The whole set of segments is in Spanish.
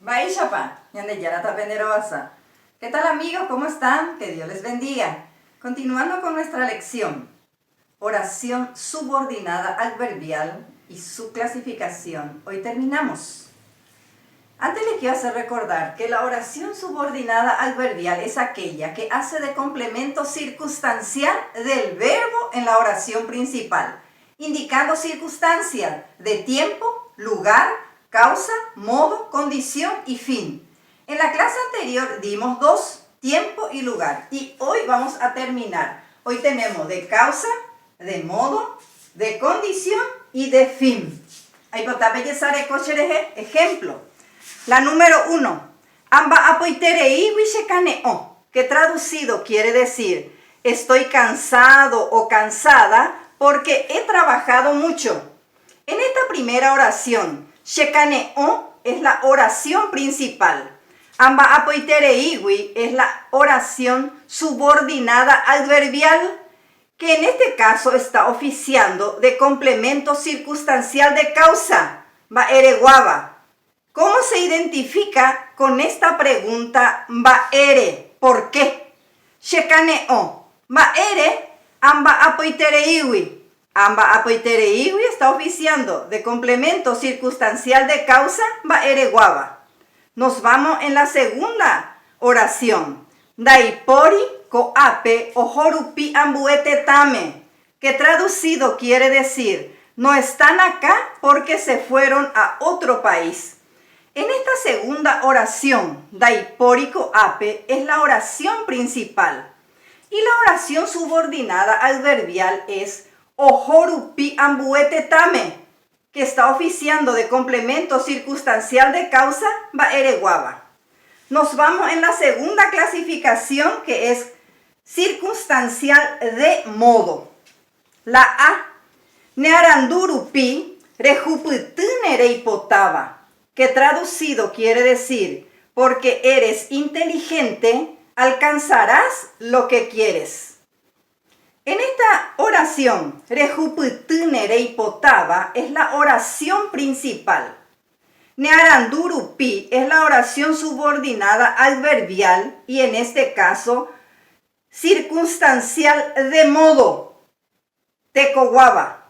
Baishapa, Yandeyara Tapenderosa. ¿Qué tal amigos? ¿Cómo están? Que Dios les bendiga. Continuando con nuestra lección, oración subordinada adverbial y su clasificación. Hoy terminamos. Antes les quiero hacer recordar que la oración subordinada adverbial es aquella que hace de complemento circunstancial del verbo en la oración principal, indicando circunstancias de tiempo, lugar, causa, modo, condición y fin. En la clase anterior dimos dos, tiempo y lugar, y hoy vamos a terminar. Hoy tenemos de causa, de modo, de condición y de fin. Ahí podemos ejemplo. La número 1, amba apoiterei wishekaneo, que traducido quiere decir estoy cansado o cansada porque he trabajado mucho. En esta primera oración, shekaneo es la oración principal. Amba apoitereiwi es la oración subordinada adverbial, que en este caso está oficiando de complemento circunstancial de causa, va ereguaba. ¿Cómo se identifica con esta pregunta va ere? ¿Por qué? Shekaneo, va ere, amba apoitereiwi. Amba apoitereiwi está oficiando de complemento circunstancial de causa, va ereguaba. Nos vamos en la segunda oración. Daipori koape ojorupi ambuetetame, que traducido quiere decir no están acá porque se fueron a otro país. En esta segunda oración, daipori koape es la oración principal. Y la oración subordinada adverbial es ojorupi ambuetetame, que está oficiando de complemento circunstancial de causa, va ereguaba. Nos vamos en la segunda clasificación, que es circunstancial de modo. La A, nearandurupi rejuputunereipotaba, que traducido quiere decir porque eres inteligente, alcanzarás lo que quieres. En esta oración, rejuputunereipotaba es la oración principal. Nearandurupi es la oración subordinada adverbial y en este caso circunstancial de modo. Tecoguaba,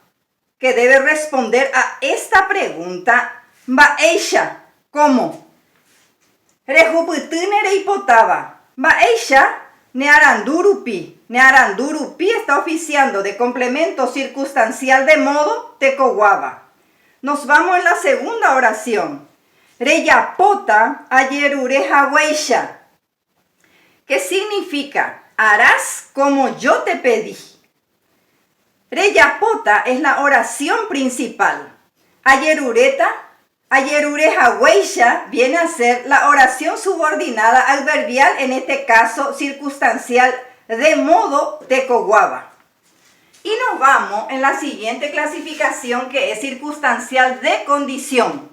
que debe responder a esta pregunta, va ella, ¿cómo? Rejuputunereipotaba, va ella, nearandurupi. Nearandurupi está oficiando de complemento circunstancial de modo, tecoguaba. Nos vamos en la segunda oración. Reyapota ayerurejaweisha, que significa harás como yo te pedí. Reyapota es la oración principal. Ayerurejaweisha viene a ser la oración subordinada adverbial, en este caso circunstancial de modo, tecoguaba. Y nos vamos en la siguiente clasificación, que es circunstancial de condición.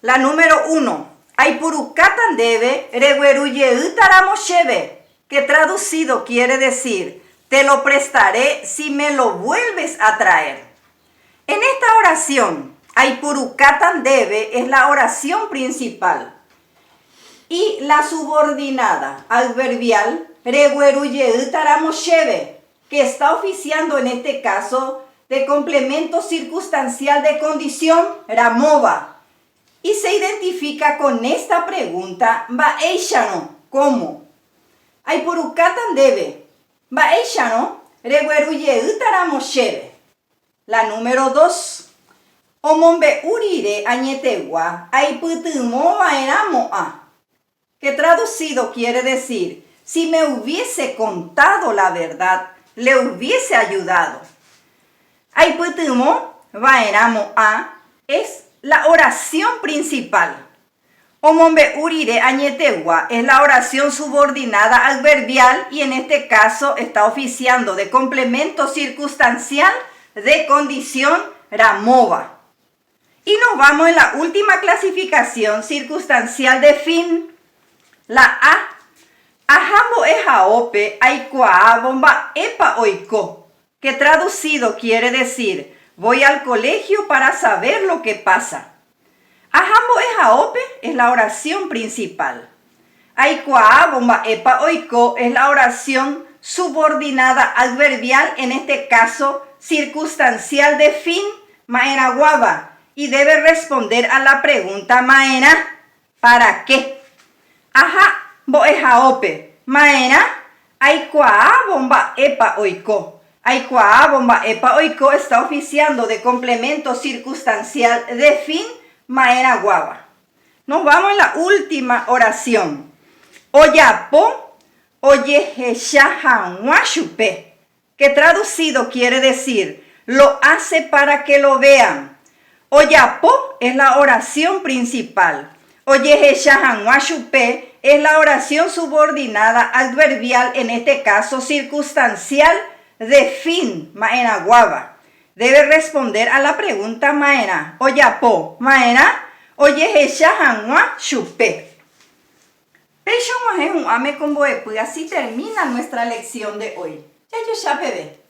La número 1, aipurukatan debe regueruyeutaramo-sheve, que traducido quiere decir te lo prestaré si me lo vuelves a traer. En esta oración, aipurukatan debe es la oración principal. Y la subordinada adverbial, regueruyeutaramo-sheve, que está oficiando en este caso de complemento circunstancial de condición, ramova. Y se identifica con esta pregunta, va eishano, ¿cómo? Aipurukatan debe, va eishano, regueruyeutaramo-sheve. La número 2, omombe urire añetegua, aiputumo vaeramoa, que traducido quiere decir, si me hubiese contado la verdad, le hubiese ayudado. Aiputumo vaeramoa es la oración principal. Omombe urire añetegua es la oración subordinada adverbial y en este caso está oficiando de complemento circunstancial de condición, ramova. Y nos vamos en la última clasificación, circunstancial de fin. La A, ajambo ejaope aikua bomba epa oiko, que traducido quiere decir voy al colegio para saber lo que pasa. Ajambo ejaope es la oración principal. Aikua bomba epa oiko es la oración subordinada adverbial, en este caso circunstancial de fin, maena guava, y debe responder a la pregunta maena, ¿para qué? Aja bo ejaope, maena, aikua bomba epa oiko. Aikua bomba epa oiko está oficiando de complemento circunstancial de fin, maena guava. Nos vamos a la última oración. Oyapo, oyeheshahanwashupe, que traducido quiere decir, lo hace para que lo vean. Oyapo es la oración principal. Oyeheshahanwashupe es la oración subordinada adverbial, en este caso circunstancial de fin, maena guava. Debe responder a la pregunta maena. Oyapo, maena, oyeheshahanwashupe. Pecho más es un ame con boepu, y así termina nuestra lección de hoy. Ya yo ya bebé.